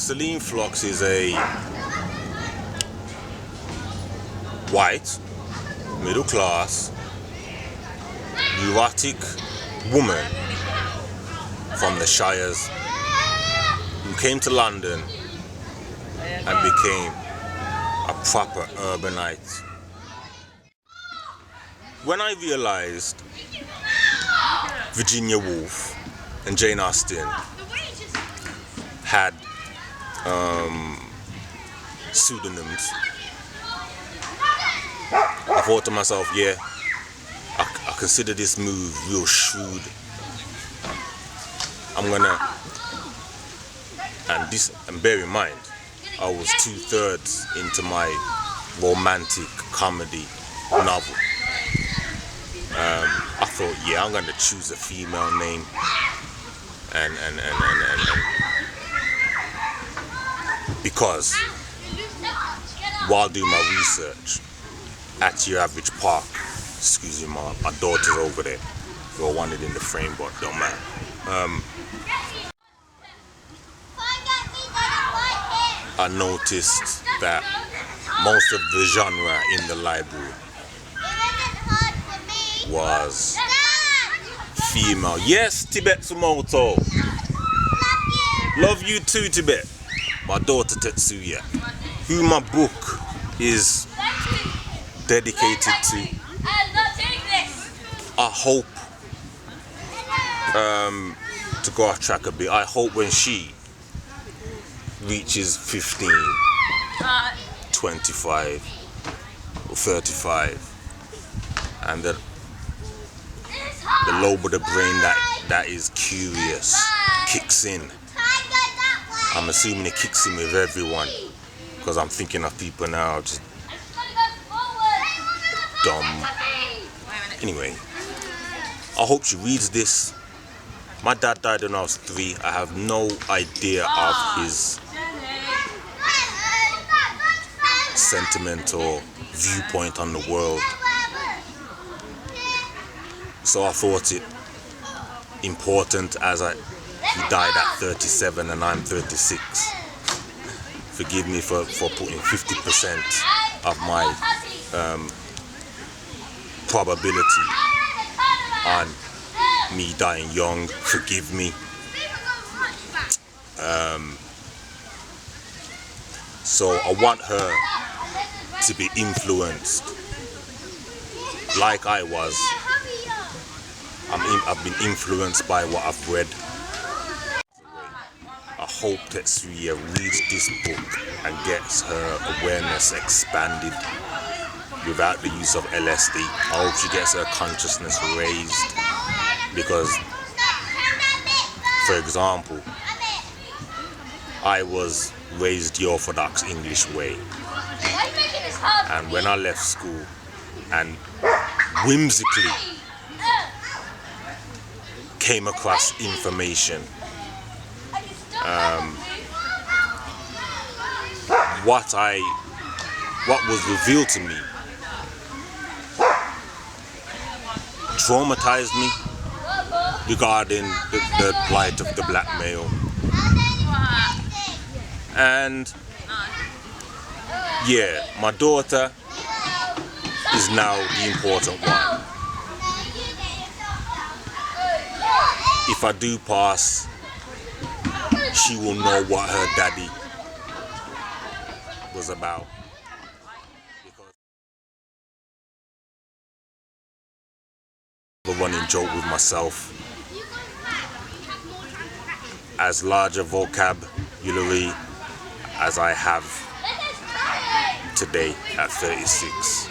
Celine Flux is a white, middle class, neurotic woman from the Shires who came to London and became a proper urbanite. When I realized Virginia Woolf and Jane Austen had pseudonyms, I thought to myself, yeah, I consider this move real shrewd. I'm gonna, and bear in mind, I was 2/3 into my romantic comedy novel. I thought, yeah, I'm gonna choose a female name and because while doing my research at Your Average Park, excuse me, my daughter's over there. Well, wanted in the frame, but don't matter. I noticed that most of the genre in the library was female. Yes, Tibet Sumoto. Love you too, Tibet. My daughter Tetsuya, who my book is dedicated to. I hope, to go off track a bit, I hope when she reaches 15, 25 or 35 and the lobe of the brain that is curious kicks in. I'm assuming it kicks in with everyone because I'm thinking of people now just dumb. Anyway, I hope she reads this. My dad died when I was 3. I have no idea of his sentimental viewpoint on the world. So I thought it important as he died at 37 and I'm 36. Forgive me for putting 50% of my probability on me dying young. Forgive me. So I want her to be influenced like I was. I've been influenced by what I've read. I hope Tetsuya reads this book and gets her awareness expanded without the use of LSD. I hope she gets her consciousness raised because, for example, I was raised the Orthodox English way, and when I left school and whimsically came across information, what was revealed to me traumatized me regarding the plight of the black male. And yeah, my daughter is now the important one. If I do pass, she will know what her daddy was about. The running joke with myself. As large a vocabulary as I have today at 36,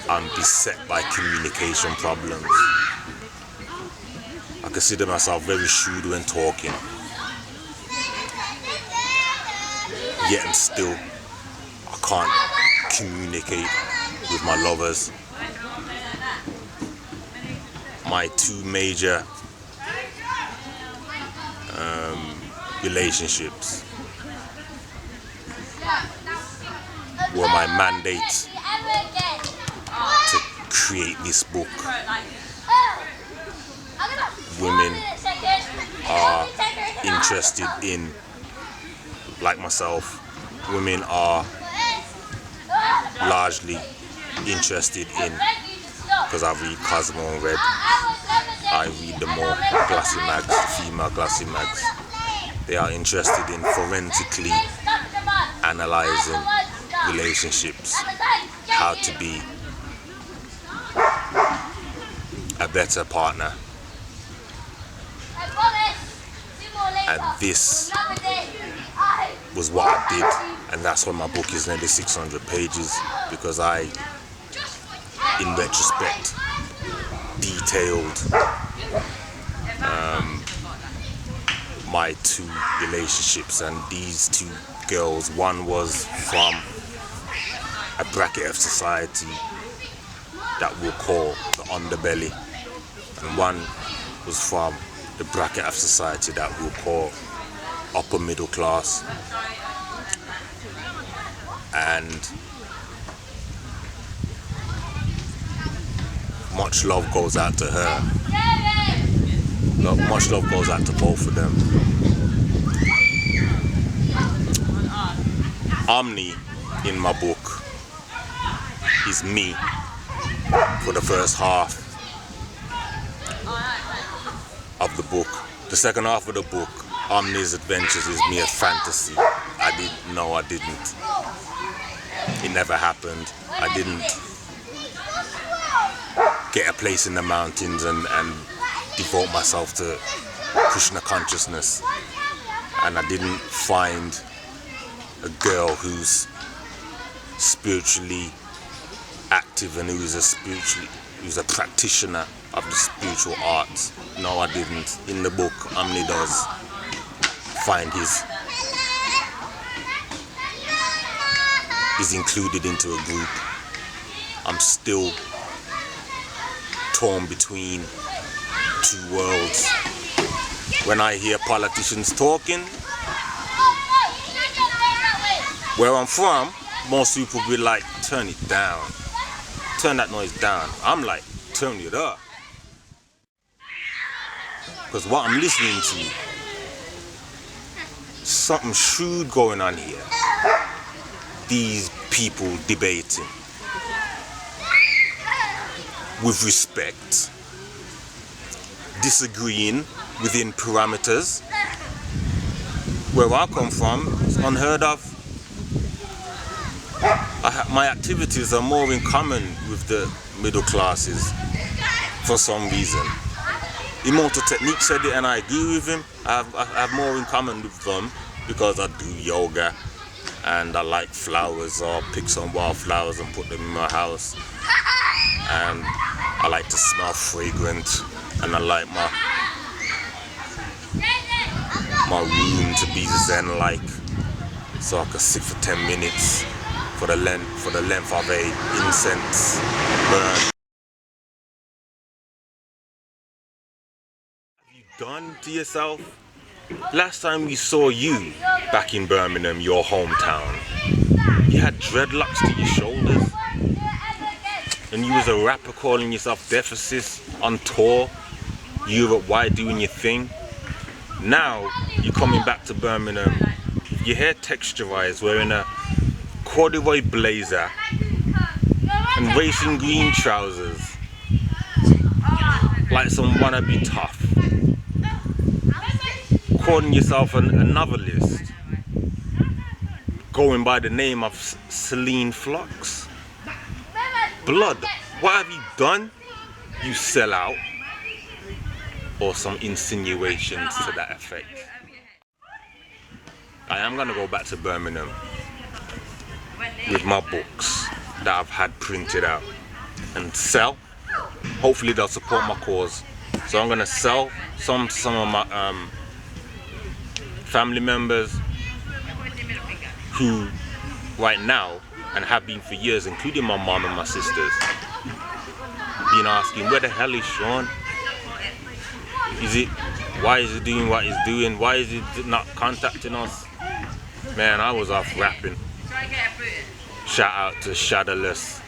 I'm beset by communication problems. I consider myself very shrewd when talking, yet and still I can't communicate with my lovers. My 2 major relationships were my mandate to create this book. Women are interested in like myself, women are largely interested in, because I read Cosmo and Red, I read the more glossy mags, the female glossy mags. They are interested in forensically analysing relationships, how to be a better partner. And this was what I did, and that's why my book is nearly 600 pages, because I, in retrospect, detailed my 2 relationships. And these 2 girls, one was from a bracket of society that we'll call the underbelly, and one was from the bracket of society that we'll call upper middle class. And much love goes out to her. Much love goes out to both of them. Omni in my book is me for the first half of the book. The second half of the book, Omni's adventures, is mere fantasy. I didn't. It never happened. I didn't get a place in the mountains and devote myself to Krishna consciousness. And I didn't find a girl who's spiritually active and who's a practitioner of the spiritual arts. No, I didn't. In the book, Omni does find is included into a group. I'm still torn between 2 worlds. When I hear politicians talking, where I'm from, most people be like, turn it down. Turn that noise down. I'm like, turn it up. Because what I'm listening to, something shrewd going on here. These people debating with respect, disagreeing within parameters. Where I come from, it's unheard of. My activities are more in common with the middle classes for some reason. Immortal Technique said it, and I agree with him. I have more in common with them because I do yoga and I like flowers. I'll pick some wildflowers and put them in my house. And I like to smell fragrant, and I like my room to be zen-like, so I can sit for 10 minutes for the length of a incense burn. Have you done to yourself? Last time we saw you back in Birmingham, your hometown, you had dreadlocks to your shoulders, and you was a rapper calling yourself Defisis on tour, Europe-wide doing your thing. Now you're coming back to Birmingham, your hair texturized, wearing a corduroy blazer and racing green trousers, like some wannabe tough, calling yourself a novelist, going by the name of Celine Flux. Blood, what have you done? You sell out, or some insinuations to that effect. I am gonna go back to Birmingham with my books that I've had printed out and sell. Hopefully they'll support my cause. So I'm gonna sell some of my family members who right now, and have been for years, including my mom and my sisters, been asking, where the hell is Sean? Why is he doing what he's doing? Why is he not contacting us? Man, I was off rapping. Shout out to Shadowless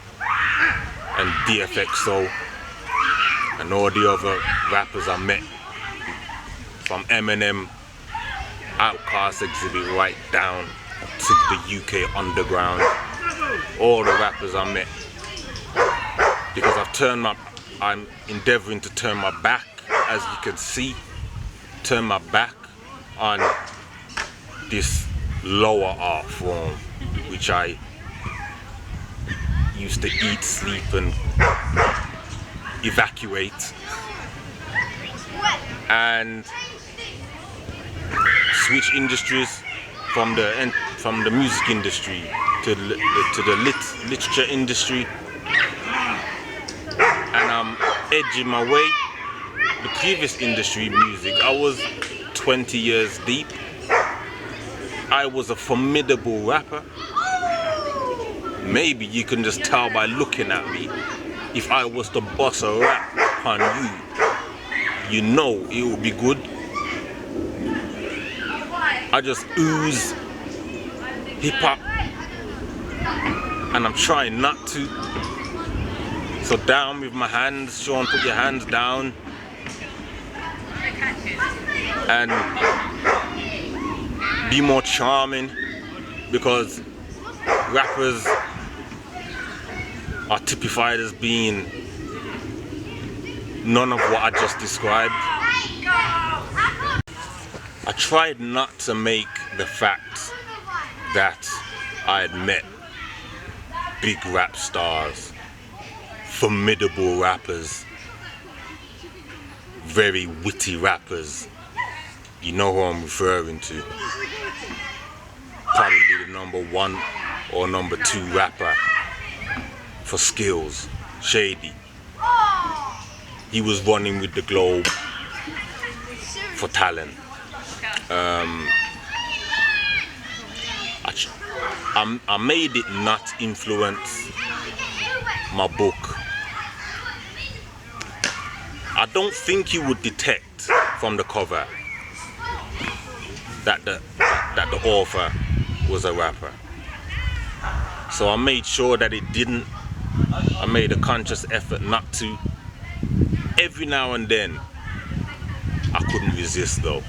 and DFXO and all the other rappers I met, from Eminem Outcast exhibit right down to the UK underground. All the rappers I met, because I'm endeavoring to turn my back, as you can see, turn my back on this lower art form, which I used to eat, sleep and evacuate, and switch industries from the music industry to the literature industry, and I'm edging my way. The previous industry, music, I was 20 years deep. I was a formidable rapper. Maybe you can just tell by looking at me. If I was to bust a rap on you, you know it would be good. I just ooze hip hop, and I'm trying not to. So down with my hands, Sean, put your hands down, and be more charming, because rappers are typified as being none of what I just described. I tried not to make the fact that I had met big rap stars, formidable rappers, very witty rappers. You know who I'm referring to. Probably the number 1 or number 2 rapper for skills, Shady. He was running with the globe for talent. I made it not influence my book. I don't think you would detect from the cover that the author was a rapper. So I made sure that it didn't. I made a conscious effort not to. Every now and then, I couldn't resist though.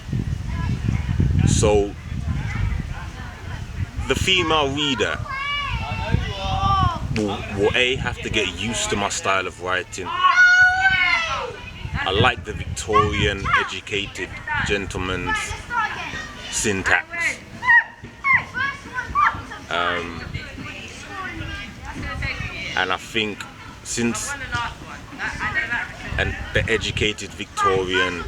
So the female reader will A, have to get used to my style of writing. I like the Victorian educated gentleman's syntax. And I think since the educated Victorian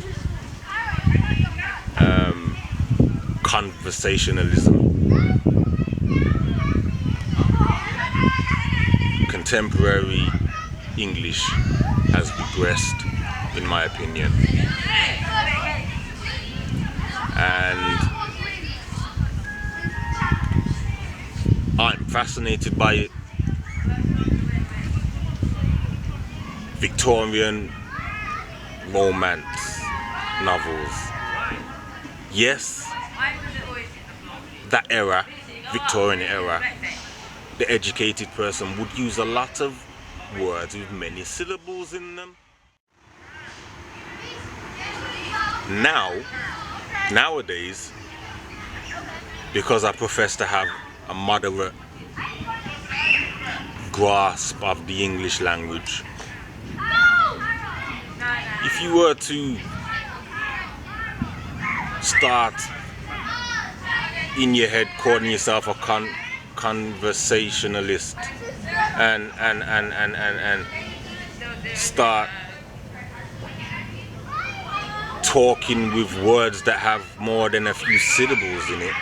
conversationalism, contemporary English has regressed, in my opinion. And I'm fascinated by it. Victorian romance novels. Yes, that era, Victorian era, the educated person would use a lot of words with many syllables in them. Nowadays, because I profess to have a moderate grasp of the English language, if you were to start in your head calling yourself a conversationalist and start talking with words that have more than a few syllables in it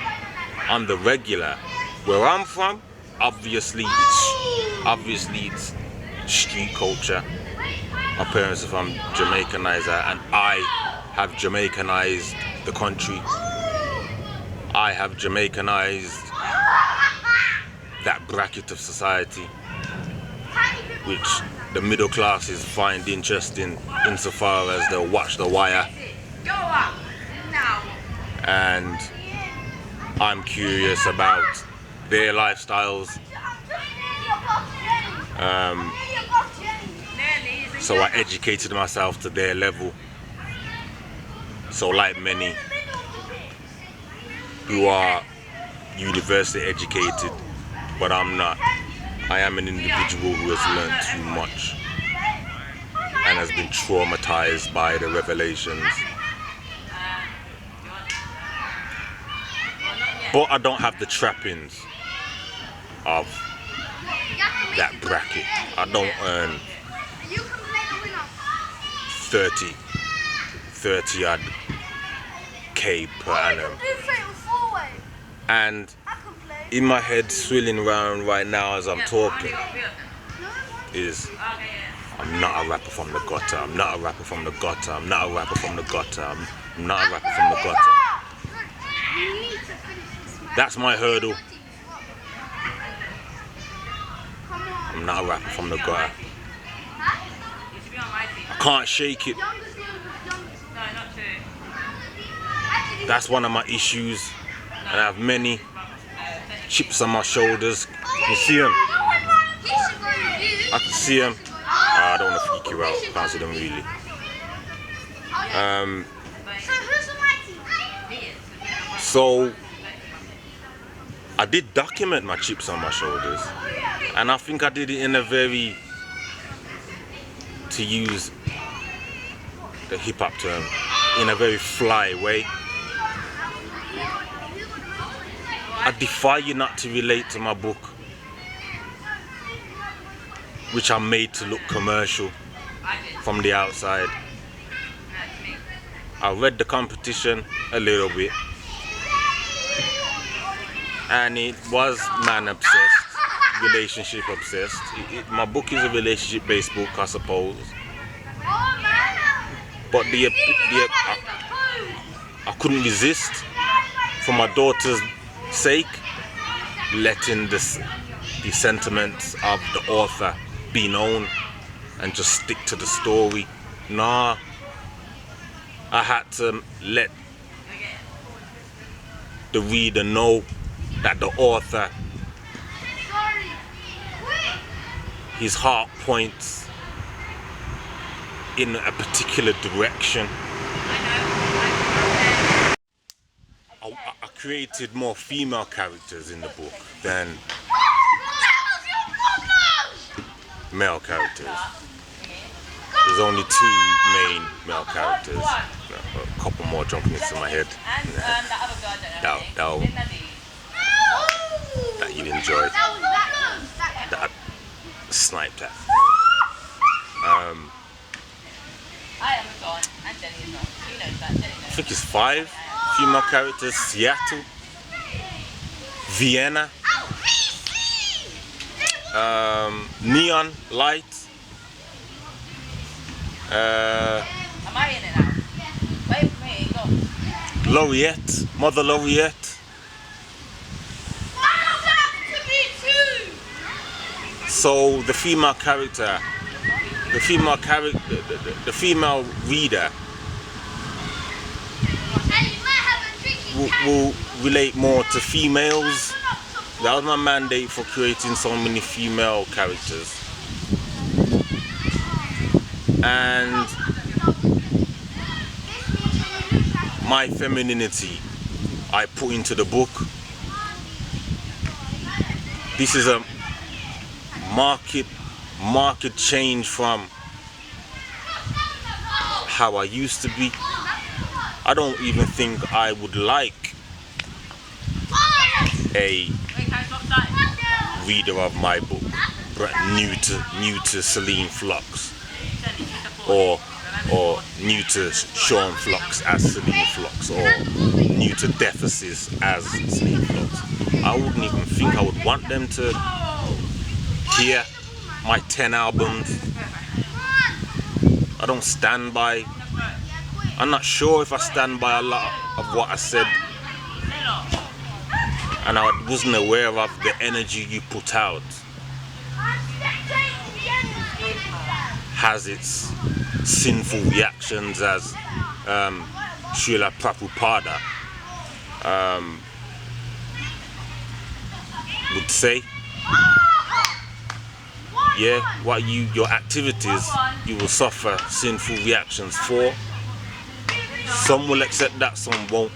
on the regular, where I'm from, obviously it's street culture. My parents are from Jamaicanized, and I have Jamaicanized the country. I have Jamaicanized that bracket of society, which the middle classes find interesting insofar as they'll watch The Wire. And I'm curious about their lifestyles. So I educated myself to their level. So like many, who are university educated, but I'm not. I am an individual who has learned too much and has been traumatized by the revelations. But I don't have the trappings of that bracket. I don't earn 30 odd K per annum. And in my head, swirling around right now as I'm talking, is I'm not a rapper from the gutter. I'm not a rapper from the gutter. I'm not a rapper from the gutter. I'm not a rapper from the gutter. That's my hurdle. I'm not a rapper from the gutter. I can't shake it. That's one of my issues, and I have many chips on my shoulders. You see them? I can see them. I don't want to freak you out. I can't see them really. So I did document my chips on my shoulders, and I think I did it in a very, to use the hip hop term, in a very fly way. I defy you not to relate to my book, which I made to look commercial from the outside. I read the competition a little bit, and it was man obsessed, relationship obsessed. My book is a relationship based book, I suppose, but I couldn't resist, for my daughter's sake, letting the sentiments of the author be known and just stick to the story. Nah, I had to let the reader know that the author, his heart points in a particular direction. I created more female characters in the book than male characters. There's only 2 main male characters. A couple more jumping into my head. That you'd enjoy. That I sniped at. I think it's 5 female characters. Seattle, Vienna, Neon Light, Laureate, Mother Laureate. So the female character, the female reader will relate more to females. That was my mandate for creating so many female characters. And my femininity I put into the book. This is a market change from how I used to be. I don't even think I would like a reader of my book new to Celine Flux, or new to Sean Flux as Celine Flux, or new to Defisis as Celine Flux. I wouldn't even think I would want them to hear my 10 albums. I don't stand by, I'm not sure if I stand by a lot of what I said, and I wasn't aware of the energy you put out has its sinful reactions, as Srila Prabhupada would say. Yeah, what your activities, you will suffer sinful reactions for. Some will accept that, some won't.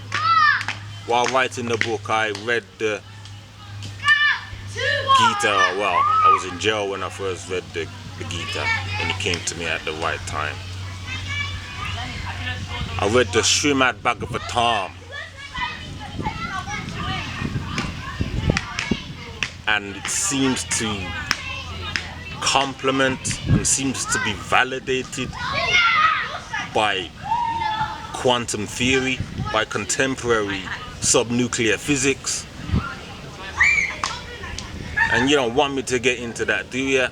while writing the book, I read the Gita. Well, I was in jail when I first read the Gita, and it came to me at the right time. I read the Srimad Bhagavatam, and it seems to complement and seems to be validated by quantum theory, by contemporary subnuclear physics. And you don't want me to get into that, do you?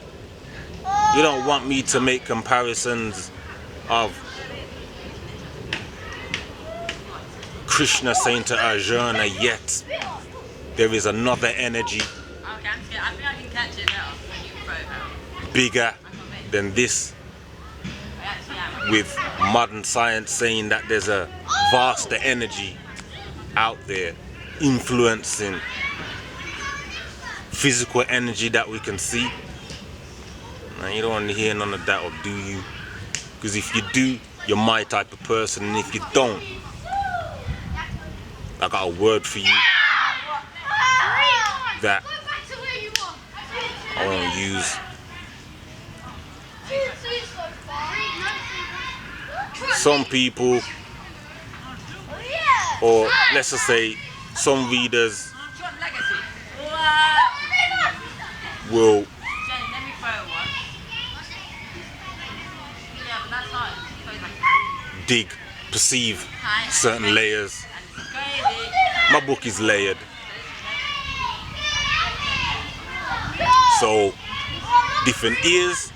You don't want me to make comparisons of Krishna saying to Arjuna, yet there is another energy bigger than this, with modern science saying that there's a vaster energy out there influencing physical energy that we can see. Now, you don't want to hear none of that, or do you? Because if you do, you're my type of person, and if you don't, I got a word for you that I won't use. Some people, or let's just say some readers, will perceive certain layers. My book is layered. So, different ears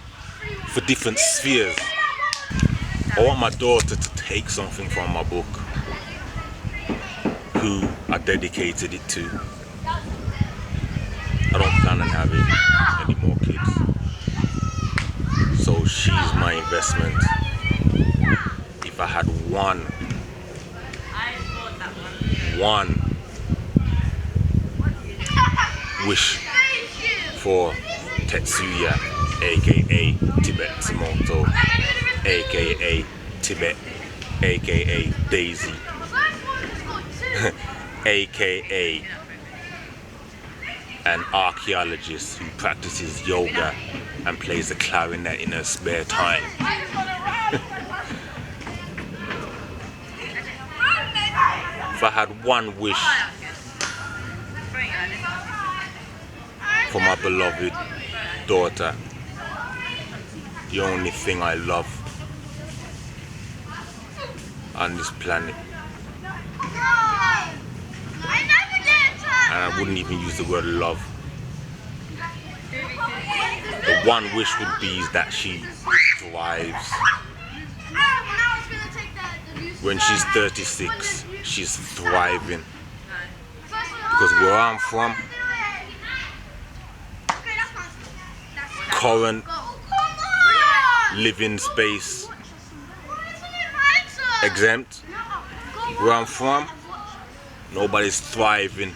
for different spheres. I want my daughter to take something from my book, who I dedicated it to. I don't plan on having any more kids. So she's my investment. If I had one wish for Tetsuya, aka Tibet Tsumoto, aka Tibet, aka Daisy, aka an archaeologist who practices yoga and plays the clarinet in her spare time. If I had one wish for my beloved daughter, the only thing I love on this planet, and I wouldn't even use the word love, the one wish would be that she thrives. When she's 36, she's thriving. Because where I'm from, current living space exempt, where I'm from, nobody's thriving